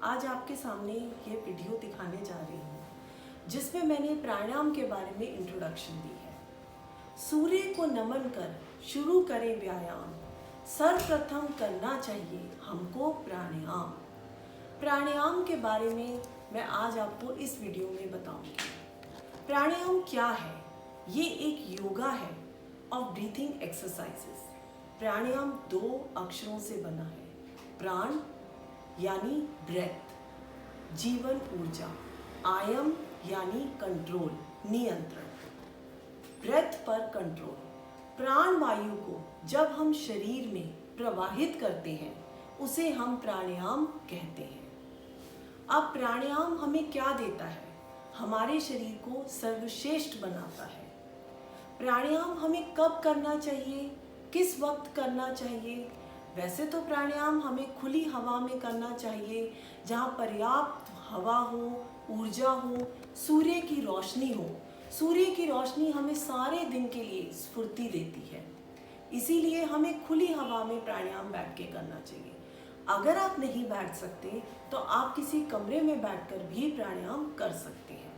आज आपके सामने ये वीडियो दिखाने जा रही हूँ जिसमें मैंने प्राणायाम के बारे में इंट्रोडक्शन दी है। सूर्य को नमन कर शुरू करें व्यायाम, सर्वप्रथम करना चाहिए हमको प्राणायाम। प्राणायाम के बारे में मैं आज आपको इस वीडियो में बताऊंगी। प्राणायाम क्या है? ये एक योगा है ऑफ ब्रीथिंग एक्सरसाइजेस। प्राणायाम 2 अक्षरों से बना है। प्राण यानी ब्रेथ, जीवन ऊर्जा, आयम यानी कंट्रोल नियंत्रण, ब्रेथ पर कंट्रोल। प्राण वायु को जब हम शरीर में प्रवाहित करते हैं उसे हम प्राणायाम कहते हैं। अब प्राणायाम हमें क्या देता है? हमारे शरीर को सर्वश्रेष्ठ बनाता है। प्राणायाम हमें कब करना चाहिए, किस वक्त करना चाहिए? वैसे तो प्राणायाम हमें खुली हवा में करना चाहिए, जहाँ पर्याप्त हवा हो, ऊर्जा हो, सूर्य की रोशनी हो। सूर्य की रोशनी हमें सारे दिन के लिए स्फूर्ति देती है, इसीलिए हमें खुली हवा में प्राणायाम बैठ के करना चाहिए। अगर आप नहीं बैठ सकते तो आप किसी कमरे में बैठकर भी प्राणायाम कर सकते हैं।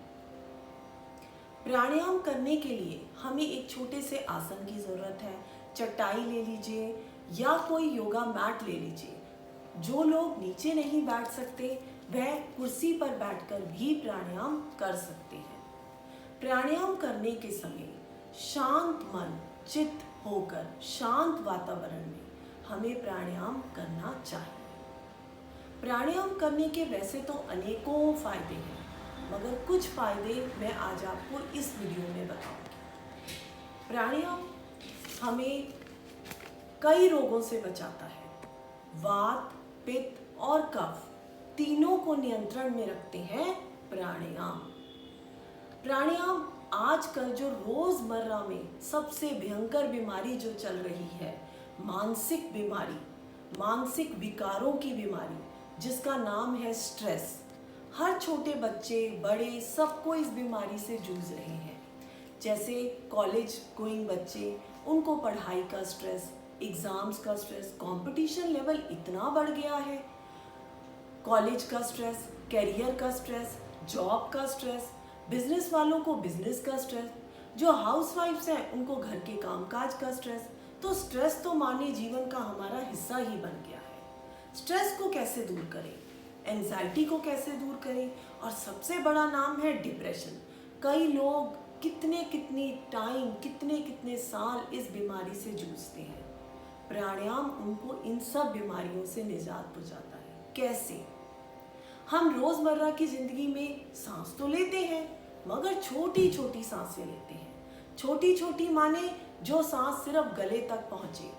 प्राणायाम करने के लिए हमें एक छोटे से आसन की ज़रूरत है। चटाई ले लीजिए या कोई योगा मैट ले लीजिए। जो लोग नीचे नहीं बैठ सकते वह कुर्सी पर बैठकर भी प्राणायाम कर सकते हैं। प्राणायाम करने के समय शांत मन चित्त होकर शांत वातावरण में हमें प्राणायाम करना चाहिए। प्राणायाम करने के वैसे तो अनेकों फायदे हैं, मगर कुछ फायदे मैं आज आपको इस वीडियो में बताऊंगी। प्राणायाम हमें कई रोगों से बचाता है। वात, पित्त और कफ तीनों को नियंत्रण में रखते हैं प्राणायाम। प्राणायाम आजकल जो रोजमर्रा में सबसे भयंकर बीमारी जो चल रही है, मानसिक बीमारी, मानसिक विकारों की बीमारी, जिसका नाम है स्ट्रेस। हर छोटे बच्चे बड़े सबको इस बीमारी से जूझ रहे हैं। जैसे कॉलेज गोइंग बच्चे, उनको पढ़ाई का स्ट्रेस, एग्जाम्स का स्ट्रेस, कंपटीशन लेवल इतना बढ़ गया है। कॉलेज का स्ट्रेस, कैरियर का स्ट्रेस, जॉब का स्ट्रेस, बिजनेस वालों को बिजनेस का स्ट्रेस, जो हाउसवाइफ्स हैं उनको घर के कामकाज का स्ट्रेस। तो स्ट्रेस तो मानवीय जीवन का हमारा हिस्सा ही बन गया है। स्ट्रेस को कैसे दूर करें, एंजाइटी को कैसे दूर करें? और सबसे बड़ा नाम है डिप्रेशन। कई लोग कितने टाइम, कितने साल इस बीमारी से जूझते हैं। प्राणायाम उनको इन सब बीमारियों से निजात पहुंचाता है। कैसे? हम रोजमर्रा की जिंदगी में सांस तो लेते हैं, मगर छोटी छोटी सांसें लेते हैं। छोटी छोटी माने जो सांस सिर्फ गले तक पहुंचे।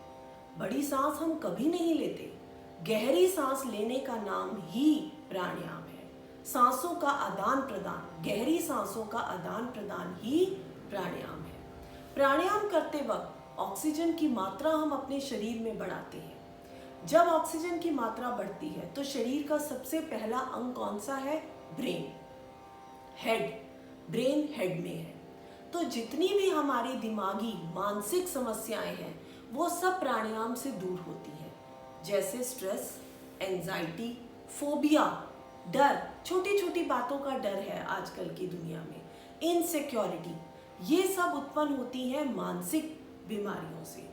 बड़ी सांस हम कभी नहीं लेते। गहरी सांस लेने का नाम ही प्राणायाम है। सांसों का आदान प्रदान, गहरी सांसों का आदान प्रदान ही प्राणायाम है। प्राणायाम करते वक्त ऑक्सीजन की मात्रा हम अपने शरीर में बढ़ाते हैं। जब ऑक्सीजन की मात्रा बढ़ती है तो शरीर का सबसे पहला अंग कौन सा है? Brain, head. ब्रेन हेड में है। तो जितनी भी हमारी दिमागी मानसिक समस्याएं हैं वो सब प्राणायाम से दूर होती है। जैसे स्ट्रेस, एंजाइटी, फोबिया, डर, छोटी छोटी बातों का डर है आजकल की दुनिया में, इनसिक्योरिटी, ये सब उत्पन्न होती है मानसिक बीमारियों से।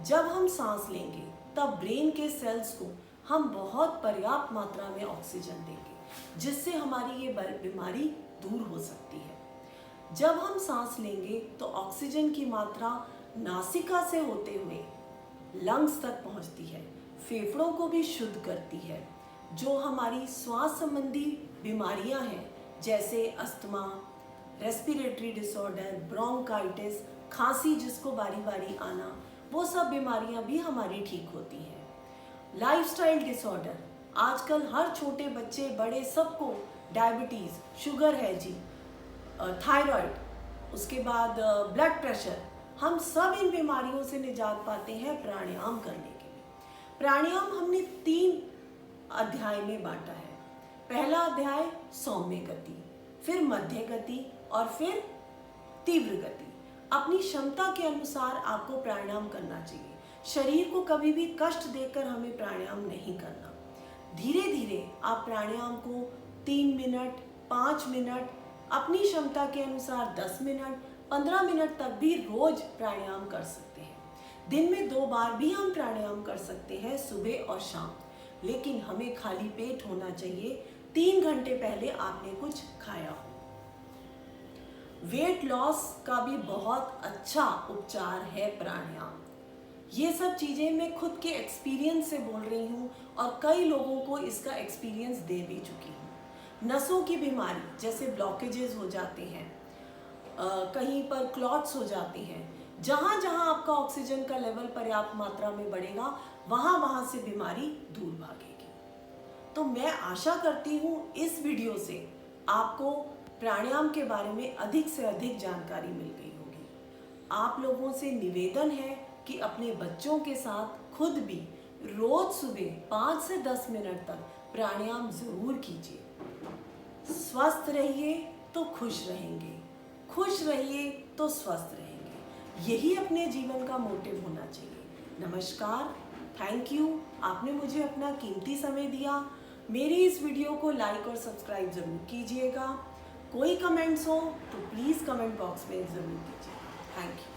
जब हम सांस लेंगे तब ब्रेन के सेल्स को हम बहुत पर्याप्त मात्रा में ऑक्सीजन देंगे, जिससे हमारी ये बीमारी दूर हो सकती है। जब हम सांस लेंगे तो ऑक्सीजन की मात्रा नासिका से होते हुए लंग्स तक पहुंचती है, फेफड़ों को भी शुद्ध करती है। जो हमारी श्वास संबंधी बीमारियां हैं जैसे अस्थमा, रेस्पिरेटरी डिसऑर्डर, ब्रोंकाइटिस, खांसी जिसको बारी बारी आना, वो सब बीमारियां भी हमारी ठीक होती हैं। लाइफस्टाइल डिसऑर्डर, आजकल हर छोटे बच्चे बड़े सबको डायबिटीज़, शुगर है जी, थायराइड, उसके बाद ब्लड प्रेशर, हम सब इन बीमारियों से निजात पाते हैं प्राणायाम करने के लिए। प्राणायाम हमने 3 अध्याय में बांटा है। पहला अध्याय सौम्य गति, फिर मध्य गति और फिर तीव्र गति। अपनी क्षमता के अनुसार आपको प्राणायाम करना चाहिए। शरीर को कभी भी कष्ट देकर हमें प्राणायाम नहीं करना। धीरे धीरे आप प्राणायाम को 3 मिनट, 5 मिनट, अपनी क्षमता के अनुसार 10 मिनट, 15 मिनट तक भी रोज प्राणायाम कर सकते हैं। दिन में 2 बार भी हम प्राणायाम कर सकते हैं, सुबह और शाम। लेकिन हमें खाली पेट होना चाहिए, 3 घंटे पहले आपने कुछ खाया हो। वेट लॉस का भी बहुत अच्छा उपचार है प्राणायाम। ये सब चीज़ें मैं खुद के एक्सपीरियंस से बोल रही हूँ और कई लोगों को इसका एक्सपीरियंस दे भी चुकी हूँ। नसों की बीमारी जैसे ब्लॉकेजेस हो जाते हैं, कहीं पर क्लॉट्स हो जाते हैं, जहाँ जहाँ आपका ऑक्सीजन का लेवल पर्याप्त मात्रा में बढ़ेगा वहाँ वहाँ से बीमारी दूर भागेगी। तो मैं आशा करती हूँ इस वीडियो से आपको प्राणायाम के बारे में अधिक से अधिक जानकारी मिल गई होगी। आप लोगों से निवेदन है कि अपने बच्चों के साथ खुद भी रोज सुबह 5 से 10 मिनट तक प्राणायाम जरूर कीजिए। स्वस्थ रहिए तो खुश रहेंगे, खुश रहिए तो स्वस्थ रहेंगे। यही अपने जीवन का मोटिव होना चाहिए। नमस्कार, थैंक यू, आपने मुझे अपना कीमती समय दिया। मेरी इस वीडियो को लाइक और सब्सक्राइब जरूर कीजिएगा। कोई कमेंट्स हो तो प्लीज़ कमेंट बॉक्स में ज़रूर कीजिए। Thank you.